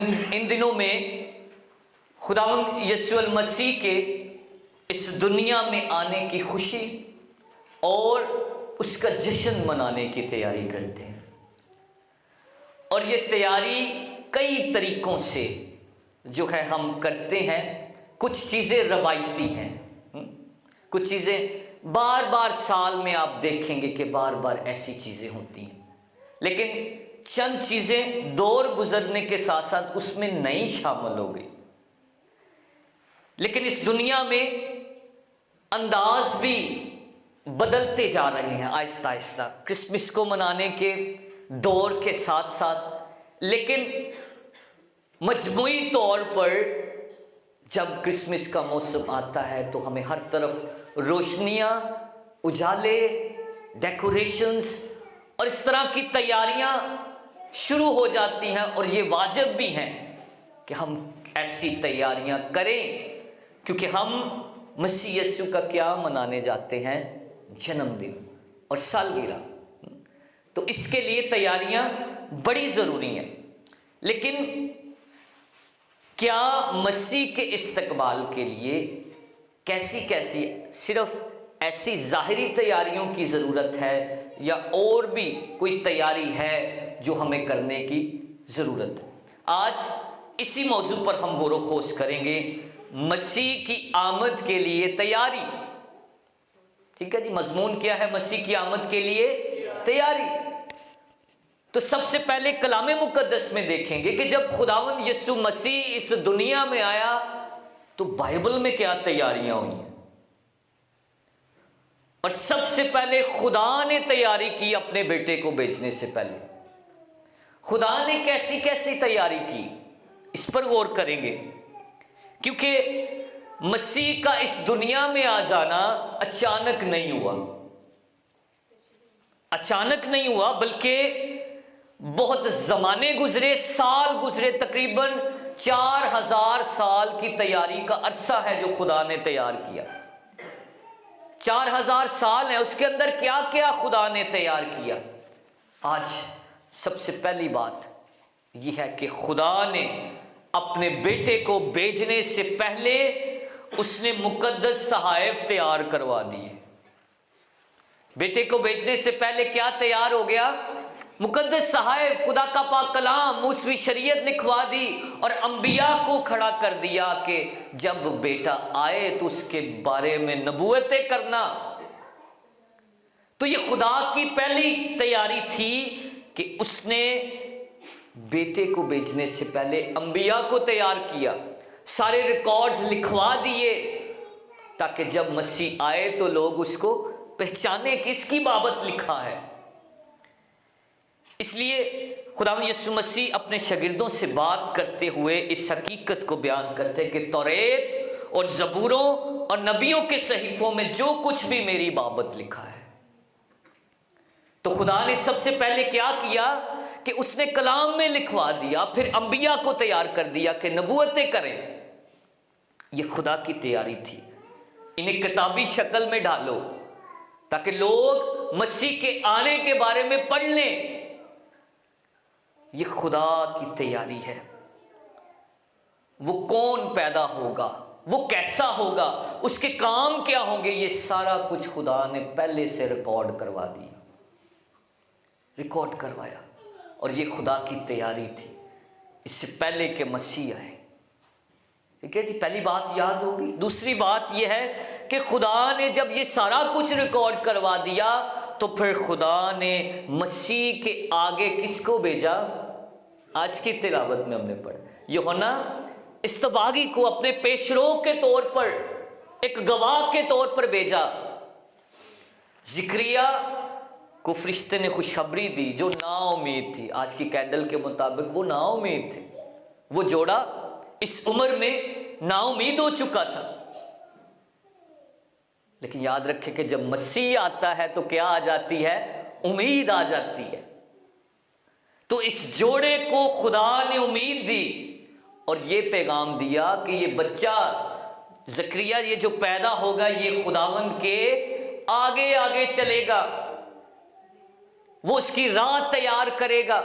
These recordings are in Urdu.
ان دنوں میں خداوند یسوع المسیح کے اس دنیا میں آنے کی خوشی اور اس کا جشن منانے کی تیاری کرتے ہیں، اور یہ تیاری کئی طریقوں سے جو ہے ہم کرتے ہیں۔ کچھ چیزیں روایتی ہیں، کچھ چیزیں بار بار سال میں آپ دیکھیں گے کہ بار بار ایسی چیزیں ہوتی ہیں، لیکن چند چیزیں دور گزرنے کے ساتھ ساتھ اس میں نئی شامل ہو گئی۔ لیکن اس دنیا میں انداز بھی بدلتے جا رہے ہیں آہستہ آہستہ، کرسمس کو منانے کے دور کے ساتھ ساتھ، لیکن مجموعی طور پر جب کرسمس کا موسم آتا ہے تو ہمیں ہر طرف روشنیاں، اجالے، ڈیکوریشنز اور اس طرح کی تیاریاں شروع ہو جاتی ہیں، اور یہ واجب بھی ہیں کہ ہم ایسی تیاریاں کریں، کیونکہ ہم مسیح یسوع کا کیا منانے جاتے ہیں؟ جنم دن اور سالگرہ۔ تو اس کے لیے تیاریاں بڑی ضروری ہیں۔ لیکن کیا مسیح کے استقبال کے لیے کیسی صرف ایسی ظاہری تیاریوں کی ضرورت ہے، یا اور بھی کوئی تیاری ہے جو ہمیں کرنے کی ضرورت ہے؟ آج اسی موضوع پر ہم غور و خوض کریں گے، مسیح کی آمد کے لیے تیاری۔ ٹھیک ہے جی، مضمون کیا ہے؟ مسیح کی آمد کے لیے تیاری۔ تو سب سے پہلے کلام مقدس میں دیکھیں گے کہ جب خداوند یسوع مسیح اس دنیا میں آیا تو بائبل میں کیا تیاریاں ہوئی ہیں، اور سب سے پہلے خدا نے تیاری کی اپنے بیٹے کو بھیجنے سے پہلے۔ خدا نے کیسی تیاری کی، اس پر غور کریں گے، کیونکہ مسیح کا اس دنیا میں آ جانا اچانک نہیں ہوا، بلکہ بہت زمانے گزرے، سال گزرے، تقریباً 4000 سال کی تیاری کا عرصہ ہے جو خدا نے تیار کیا۔ 4000 سال ہیں، اس کے اندر کیا کیا خدا نے تیار کیا۔ آج سب سے پہلی بات یہ ہے کہ خدا نے اپنے بیٹے کو بھیجنے سے پہلے اس نے مقدس صحائف تیار کروا دیے۔ بیٹے کو بھیجنے سے پہلے کیا تیار ہو گیا؟ مقدس صحائف، خدا کا پاک کلام، موسوی شریعت لکھوا دی، اور انبیاء کو کھڑا کر دیا کہ جب بیٹا آئے تو اس کے بارے میں نبوتیں کرنا۔ تو یہ خدا کی پہلی تیاری تھی کہ اس نے بیٹے کو بھیجنے سے پہلے انبیاء کو تیار کیا، سارے ریکارڈز لکھوا دیے، تاکہ جب مسیح آئے تو لوگ اس کو پہچانے کہ اس کی بابت لکھا ہے۔ اس لیے خداوند یسوع مسیح اپنے شاگردوں سے بات کرتے ہوئے اس حقیقت کو بیان کرتے کہ توریت اور زبوروں اور نبیوں کے صحیفوں میں جو کچھ بھی میری بابت لکھا ہے۔ تو خدا نے سب سے پہلے کیا کیا کہ اس نے کلام میں لکھوا دیا، پھر انبیاء کو تیار کر دیا کہ نبوتیں کریں۔ یہ خدا کی تیاری تھی۔ انہیں کتابی شکل میں ڈالو تاکہ لوگ مسیح کے آنے کے بارے میں پڑھ لیں۔ یہ خدا کی تیاری ہے۔ وہ کون پیدا ہوگا، وہ کیسا ہوگا، اس کے کام کیا ہوں گے، یہ سارا کچھ خدا نے پہلے سے ریکارڈ کروا دیا، ریکارڈ کروایا، اور یہ خدا کی تیاری تھی اس سے پہلے کہ مسیح آئے۔ ٹھیک ہے جی، پہلی بات یاد ہوگی۔ دوسری بات یہ ہے کہ خدا نے جب یہ سارا کچھ ریکارڈ کروا دیا تو پھر خدا نے مسیح کے آگے کس کو بھیجا؟ آج کی تلاوت میں ہم نے پڑھا، یوحنا اصطباغی کو اپنے پیشرو کے طور پر، ایک گواہ کے طور پر بھیجا۔ زکریا کو فرشتے نے خوشخبری دی جو نا امید تھی، آج کی کینڈل کے مطابق وہ نا امید تھے۔ وہ جوڑا اس عمر میں نا امید ہو چکا تھا، لیکن یاد رکھیں کہ جب مسیح آتا ہے تو کیا آ جاتی ہے؟ امید آ جاتی ہے۔ تو اس جوڑے کو خدا نے امید دی اور یہ پیغام دیا کہ یہ بچہ زکریا، یہ جو پیدا ہوگا، یہ خداوند کے آگے آگے چلے گا، وہ اس کی راہ تیار کرے گا۔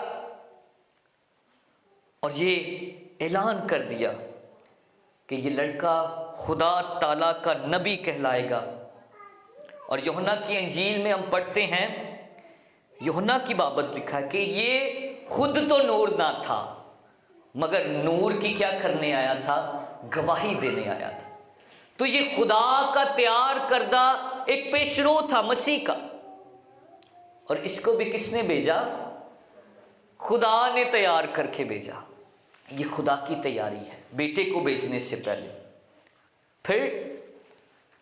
اور یہ اعلان کر دیا کہ یہ لڑکا خدا تعالیٰ کا نبی کہلائے گا۔ اور یوحنا کی انجیل میں ہم پڑھتے ہیں، یوحنا کی بابت لکھا ہے کہ یہ خود تو نور نہ تھا، مگر نور کی کیا کرنے آیا تھا؟ گواہی دینے آیا تھا۔ تو یہ خدا کا تیار کردہ ایک پیشرو تھا مسیح کا، اور اس کو بھی کس نے بھیجا؟ خدا نے تیار کر کے بھیجا۔ یہ خدا کی تیاری ہے بیٹے کو بھیجنے سے پہلے۔ پھر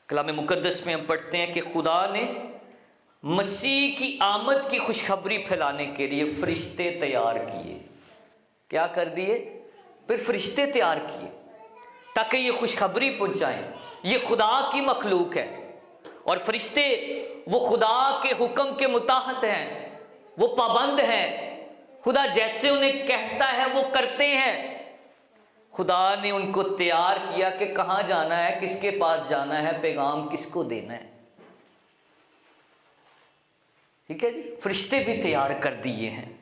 کلام مقدس میں ہم پڑھتے ہیں کہ خدا نے مسیح کی آمد کی خوشخبری پھیلانے کے لیے فرشتے تیار کیے۔ کیا کر دیے؟ پھر فرشتے تیار کیے تاکہ یہ خوشخبری پہنچائیں۔ یہ خدا کی مخلوق ہے، اور فرشتے وہ خدا کے حکم کے متحد ہیں، وہ پابند ہیں، خدا جیسے انہیں کہتا ہے وہ کرتے ہیں۔ خدا نے ان کو تیار کیا کہ کہاں جانا ہے، کس کے پاس جانا ہے، پیغام کس کو دینا ہے۔ ٹھیک ہے جی، فرشتے بھی تیار کر دیے ہیں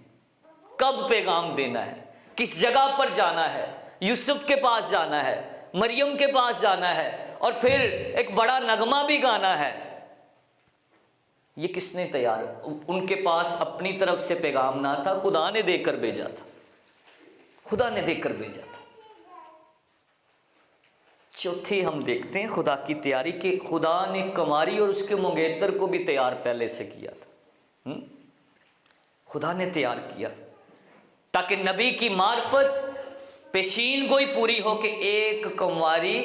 کب پیغام دینا ہے، کس جگہ پر جانا ہے۔ یوسف کے پاس جانا ہے، مریم کے پاس جانا ہے، اور پھر ایک بڑا نغمہ بھی گانا ہے۔ یہ کس نے تیار؟ ان کے پاس اپنی طرف سے پیغام نہ تھا، خدا نے دے کر بھیجا تھا، خدا نے دے کر بھیجا تھا۔ چوتھی ہم دیکھتے ہیں خدا کی تیاری کہ خدا نے کماری اور اس کے منگیتر کو بھی تیار پہلے سے کیا تھا۔ خدا نے تیار کیا تاکہ نبی کی معرفت پیشین گوئی پوری ہو کہ ایک کنواری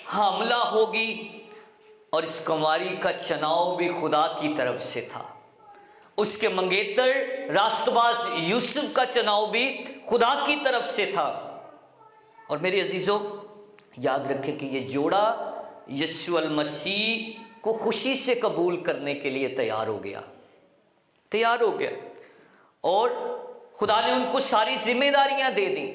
حاملہ ہوگی، اور اس کنواری کا چناؤ بھی خدا کی طرف سے تھا۔ اس کے منگیتر راست باز یوسف کا چناؤ بھی خدا کی طرف سے تھا۔ اور میرے عزیزوں، یاد رکھیں کہ یہ جوڑا یسوع المسیح کو خوشی سے قبول کرنے کے لیے تیار ہو گیا، تیار ہو گیا، اور خدا نے ان کو ساری ذمہ داریاں دے دیں۔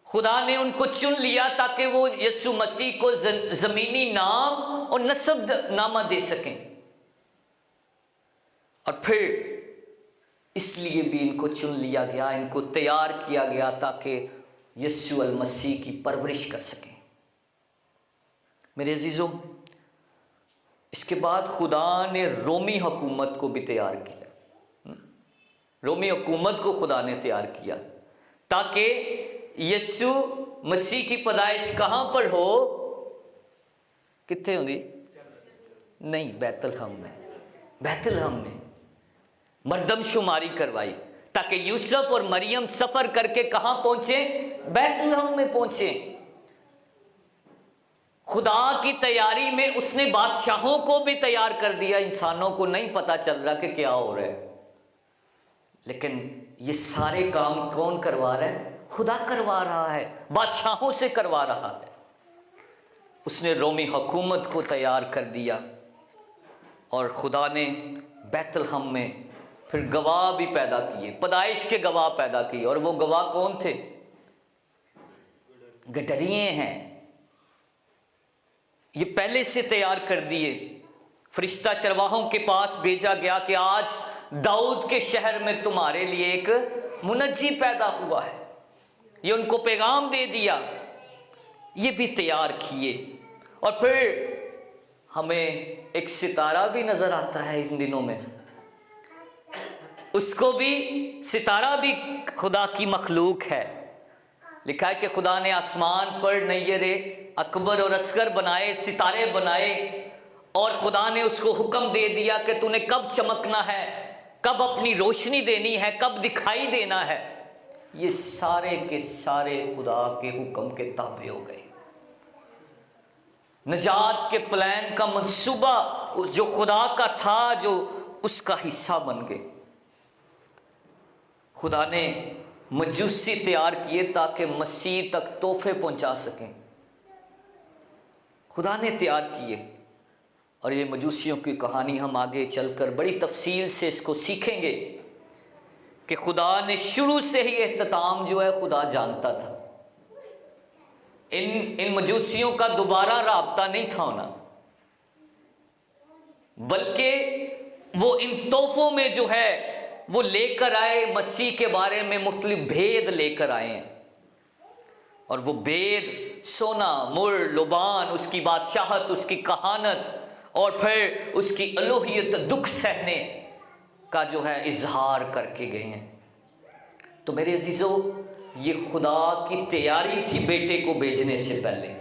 خدا نے ان کو چن لیا تاکہ وہ یسوع مسیح کو زمینی نام اور نسب نامہ دے سکیں، اور پھر اس لیے بھی ان کو چن لیا گیا، ان کو تیار کیا گیا تاکہ یسوع المسیح کی پرورش کر سکیں۔ میرے عزیزوں، اس کے بعد خدا نے رومی حکومت کو بھی تیار کیا۔ رومی حکومت کو خدا نے تیار کیا تاکہ یسوع مسیح کی پیدائش کہاں پر ہو؟ کتنے ہوندی؟ نہیں، بیت الحم میں، بیت الحم میں مردم شماری کروائی تاکہ یوسف اور مریم سفر کر کے کہاں پہنچیں؟ بیت الحم میں پہنچیں۔ خدا کی تیاری میں اس نے بادشاہوں کو بھی تیار کر دیا، انسانوں کو نہیں پتا چل رہا کہ کیا ہو رہا ہے، لیکن یہ سارے کام کون کروا رہا ہے؟ خدا کروا رہا ہے، بادشاہوں سے کروا رہا ہے۔ اس نے رومی حکومت کو تیار کر دیا، اور خدا نے بیت الحم میں پھر گواہ بھی پیدا کیے، پیدائش کے گواہ پیدا کیے، اور وہ گواہ کون تھے؟ گڈریے ہیں۔ یہ پہلے سے تیار کر دیے، فرشتہ چرواہوں کے پاس بھیجا گیا کہ آج داؤد کے شہر میں تمہارے لیے ایک منجی پیدا ہوا ہے۔ یہ ان کو پیغام دے دیا، یہ بھی تیار کیے، اور پھر ہمیں ایک ستارہ بھی نظر آتا ہے ان دنوں میں، اس کو بھی، ستارہ بھی خدا کی مخلوق ہے۔ لکھا ہے کہ خدا نے آسمان پر نیرے اکبر اور اصغر بنائے، ستارے بنائے، اور خدا نے اس کو حکم دے دیا کہ تو نے کب چمکنا ہے، کب اپنی روشنی دینی ہے، کب دکھائی دینا ہے۔ یہ سارے کے سارے خدا کے حکم کے تابع ہو گئے۔ نجات کے پلان کا منصوبہ جو خدا کا تھا، جو اس کا حصہ بن گئے۔ خدا نے مجوسی تیار کیے تاکہ مسیح تک تحفے پہنچا سکیں، خدا نے تیار کیے۔ اور یہ مجوسیوں کی کہانی ہم آگے چل کر بڑی تفصیل سے اس کو سیکھیں گے کہ خدا نے شروع سے ہی اختتام جو ہے خدا جانتا تھا۔ ان مجوسیوں کا دوبارہ رابطہ نہیں تھا ہونا، بلکہ وہ ان تحفوں میں جو ہے وہ لے کر آئے، مسیح کے بارے میں مختلف بھید لے کر آئے ہیں۔ اور وہ بید، سونا، مر، لبان، اس کی بادشاہت، اس کی کہانت، اور پھر اس کی الوہیت، دکھ سہنے کا جو ہے اظہار کر کے گئے ہیں۔ تو میرے عزیزو، یہ خدا کی تیاری تھی بیٹے کو بھیجنے سے پہلے،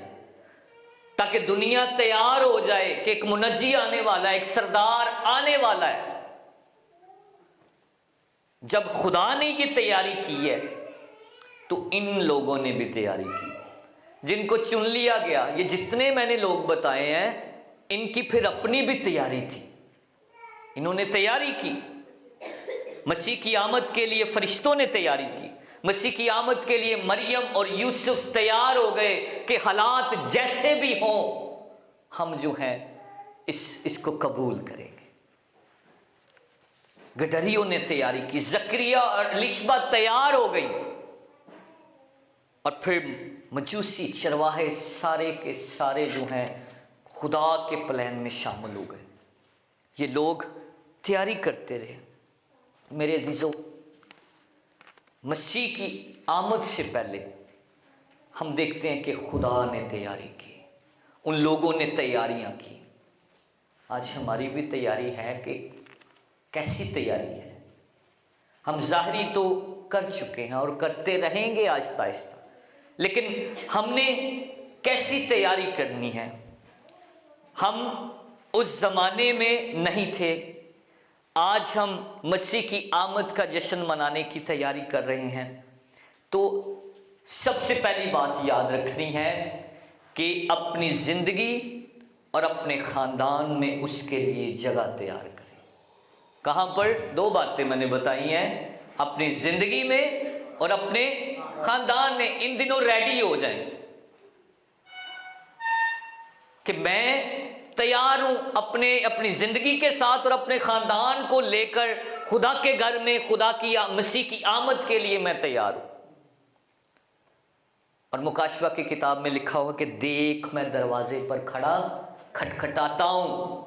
تاکہ دنیا تیار ہو جائے کہ ایک منجی آنے والا ہے، ایک سردار آنے والا ہے۔ جب خدا نے یہ تیاری کی ہے تو ان لوگوں نے بھی تیاری کی، جن کو چن لیا گیا۔ یہ جتنے میں نے لوگ بتائے ہیں، ان کی پھر اپنی بھی تیاری تھی، انہوں نے تیاری کی۔ مسیح کی آمد کے لیے فرشتوں نے تیاری کی، مسیح کی آمد کے لیے مریم اور یوسف تیار ہو گئے کہ حالات جیسے بھی ہوں ہم جو ہیں اس کو قبول کریں گے۔ گڈریوں نے تیاری کی، زکریا اور الشبہ تیار ہو گئی، اور پھر مجوسی چرواہے سارے کے سارے جو ہیں خدا کے پلان میں شامل ہو گئے۔ یہ لوگ تیاری کرتے رہے۔ میرے عزیزو، مسیح کی آمد سے پہلے ہم دیکھتے ہیں کہ خدا نے تیاری کی، ان لوگوں نے تیاریاں کی۔ آج ہماری بھی تیاری ہے کہ کیسی تیاری ہے؟ ہم ظاہری تو کر چکے ہیں اور کرتے رہیں گے آہستہ آہستہ، لیکن ہم نے کیسی تیاری کرنی ہے؟ ہم اس زمانے میں نہیں تھے، آج ہم مسیح کی آمد کا جشن منانے کی تیاری کر رہے ہیں۔ تو سب سے پہلی بات یاد رکھنی ہے کہ اپنی زندگی اور اپنے خاندان میں اس کے لیے جگہ تیار کریں۔ کہاں پر؟ دو باتیں میں نے بتائی ہیں، اپنی زندگی میں اور اپنے خاندان میں۔ ان دنوں ریڈی ہو جائیں کہ میں تیار ہوں اپنی زندگی کے ساتھ اور اپنے خاندان کو لے کر خدا کے گھر میں خدا کی مسیح کی آمد کے لیے میں تیار ہوں۔ اور مکاشفہ کی کتاب میں لکھا ہوا کہ دیکھ میں دروازے پر کھڑا کھٹکھٹاتا ہوں،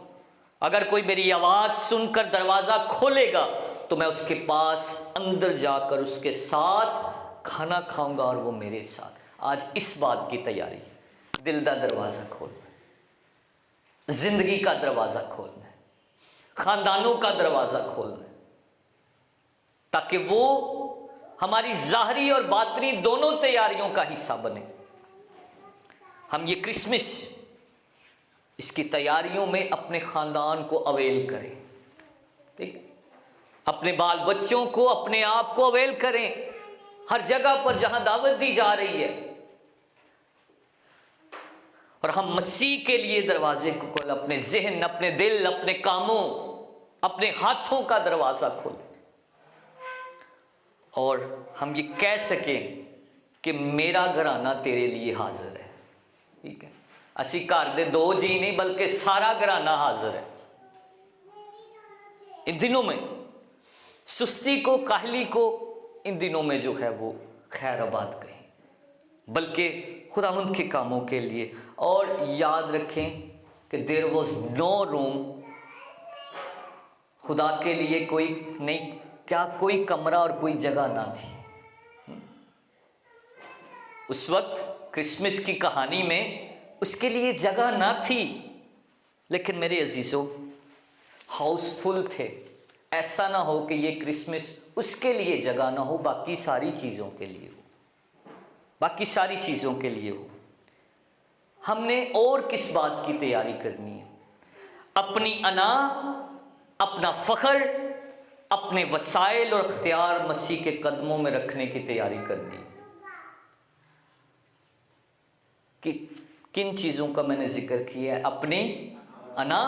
اگر کوئی میری آواز سن کر دروازہ کھولے گا تو میں اس کے پاس اندر جا کر اس کے ساتھ کھانا کھاؤں گا اور وہ میرے ساتھ۔ آج اس بات کی تیاری، دل کا دروازہ کھولنا، زندگی کا دروازہ کھولنا ہے، خاندانوں کا دروازہ کھولنا ہے، تاکہ وہ ہماری ظاہری اور باطنی دونوں تیاریوں کا حصہ بنے۔ ہم یہ کرسمس اس کی تیاریوں میں اپنے خاندان کو اویل کریں، ٹھیک، اپنے بال بچوں کو، اپنے آپ کو اویل کریں۔ ہر جگہ پر جہاں دعوت دی جا رہی ہے، اور ہم مسیح کے لیے دروازے کو کھولیں، اپنے ذہن، اپنے دل، اپنے کاموں، اپنے ہاتھوں کا دروازہ کھولیں، اور ہم یہ کہہ سکیں کہ میرا گھرانہ تیرے لیے حاضر ہے۔ ٹھیک ہے، اسی گھر دے دو جی نہیں بلکہ سارا گھرانہ حاضر ہے۔ ان دنوں میں سستی کو، کاہلی کو ان دنوں میں جو ہے وہ خیر آباد کہیں، بلکہ خداوند کے کاموں کے لیے۔ اور یاد رکھیں کہ دیر واز نو روم، خدا کے لیے کوئی نہیں، کیا کوئی کمرہ اور کوئی جگہ نہ تھی اس وقت۔ کرسمس کی کہانی میں اس کے لیے جگہ نہ تھی، لیکن میرے عزیزو ہاؤس فل تھے۔ ایسا نہ ہو کہ یہ کرسمس اس کے لیے جگہ نہ ہو، باقی ساری چیزوں کے لیے ہو، باقی ساری چیزوں کے لیے ہو۔ ہم نے اور کس بات کی تیاری کرنی ہے؟ اپنی انا، اپنا فخر، اپنے وسائل اور اختیار مسیح کے قدموں میں رکھنے کی تیاری کرنی ہے۔ کہ کن چیزوں کا میں نے ذکر کیا ہے؟ اپنی انا،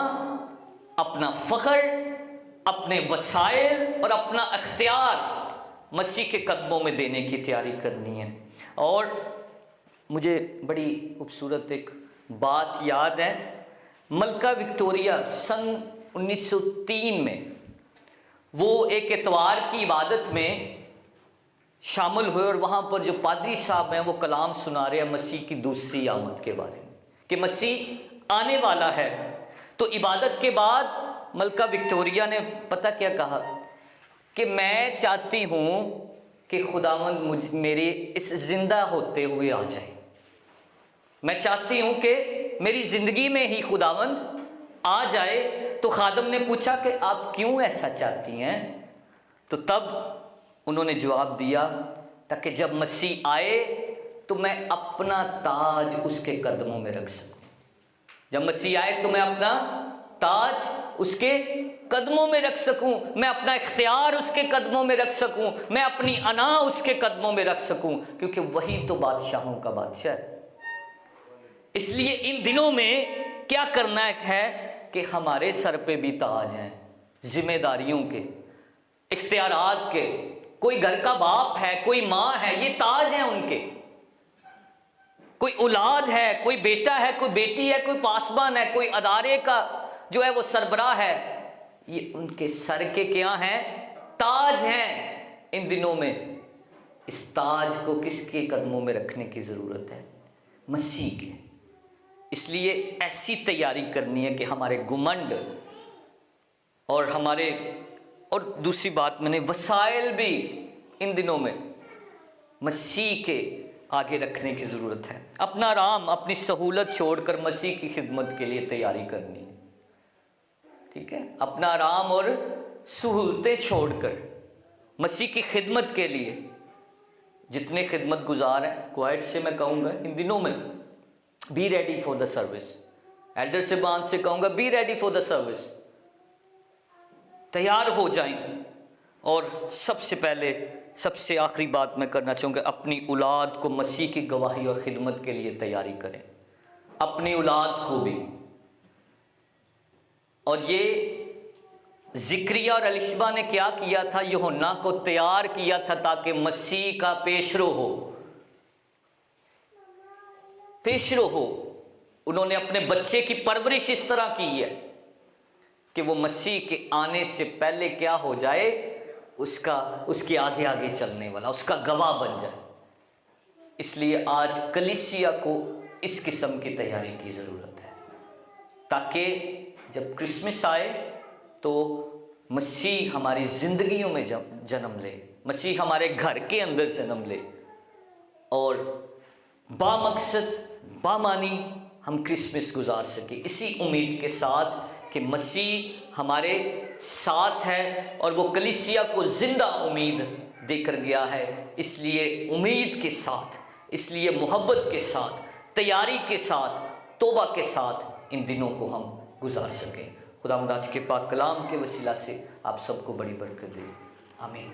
اپنا فخر، اپنے وسائل اور اپنا اختیار مسیح کے قدموں میں دینے کی تیاری کرنی ہے۔ اور مجھے بڑی خوبصورت ایک بات یاد ہے، ملکہ وکٹوریہ سن 1903 میں وہ ایک اتوار کی عبادت میں شامل ہوئے، اور وہاں پر جو پادری صاحب ہیں وہ کلام سنا رہے ہیں مسیح کی دوسری آمد کے بارے میں، کہ مسیح آنے والا ہے۔ تو عبادت کے بعد ملکہ وکٹوریہ نے پتہ کیا کہا کہ میں چاہتی ہوں کہ خداوند میرے اس زندہ ہوتے ہوئے آ جائے. میں چاہتی ہوں کہ میری زندگی میں ہی خداوند آ جائے. تو خادم نے پوچھا کہ آپ کیوں ایسا چاہتی ہیں؟ تو تب انہوں نے جواب دیا تاکہ جب مسیح آئے تو میں اپنا تاج اس کے قدموں میں رکھ سکوں. جب مسیح آئے تو میں اپنا تاج اس کے قدموں میں رکھ سکوں، میں اپنا اختیار اس کے قدموں میں رکھ سکوں، میں اپنی انا اس کے قدموں میں رکھ سکوں، کیونکہ وہی تو بادشاہوں کا بادشاہ ہے. اس لیے ان دنوں میں کیا کرنا ہے کہ ہمارے سر پہ بھی تاج ہیں، ذمہ داریوں کے، اختیارات کے. کوئی گھر کا باپ ہے، کوئی ماں ہے، یہ تاج ہیں ان کے. کوئی اولاد ہے، کوئی بیٹا ہے، کوئی بیٹی ہے، کوئی پاسبان ہے، کوئی ادارے کا جو ہے وہ سربراہ ہے، یہ ان کے سر کے کیا ہیں؟ تاج ہیں. ان دنوں میں اس تاج کو کس کے قدموں میں رکھنے کی ضرورت ہے؟ مسیح کے. اس لیے ایسی تیاری کرنی ہے کہ ہمارے گھمنڈ اور دوسری بات میں نے وسائل بھی ان دنوں میں مسیح کے آگے رکھنے کی ضرورت ہے. اپنا آرام، اپنی سہولت چھوڑ کر مسیح کی خدمت کے لیے تیاری کرنی ہے. ٹھیک ہے؟ اپنا آرام اور سہولتیں چھوڑ کر مسیح کی خدمت کے لیے. جتنے خدمت گزار ہیں کوائٹ سے میں کہوں گا ان دنوں میں be ready for the service. Elder صاحبان سے کہوں گا be ready for the service. تیار ہو جائیں. اور سب سے پہلے سب سے آخری بات میں کرنا چاہوں گا، اپنی اولاد کو مسیح کی گواہی اور خدمت کے لیے تیاری کریں. اپنی اولاد کو بھی. اور یہ زکریا اور الشبا نے کیا کیا تھا؟ یوحنا کو تیار کیا تھا تاکہ مسیح کا پیشرو ہو. پیشرو ہو. انہوں نے اپنے بچے کی پرورش اس طرح کی ہے کہ وہ مسیح کے آنے سے پہلے کیا ہو جائے؟ اس کے آگے آگے چلنے والا، اس کا گواہ بن جائے. اس لیے آج کلیسیا کو اس قسم کی تیاری کی ضرورت ہے تاکہ جب کرسمس آئے تو مسیح ہماری زندگیوں میں جنم لے، مسیح ہمارے گھر کے اندر جنم لے، اور بامقصد بامانی ہم کرسمس گزار سکیں اسی امید کے ساتھ کہ مسیح ہمارے ساتھ ہے اور وہ کلیسیا کو زندہ امید دے کر گیا ہے. اس لیے امید کے ساتھ، اس لیے محبت کے ساتھ، تیاری کے ساتھ، توبہ کے ساتھ ان دنوں کو ہم گزار سکیں. خداوند آج کے پاک کلام کے وسیلہ سے آپ سب کو بڑی برکت دے. آمین.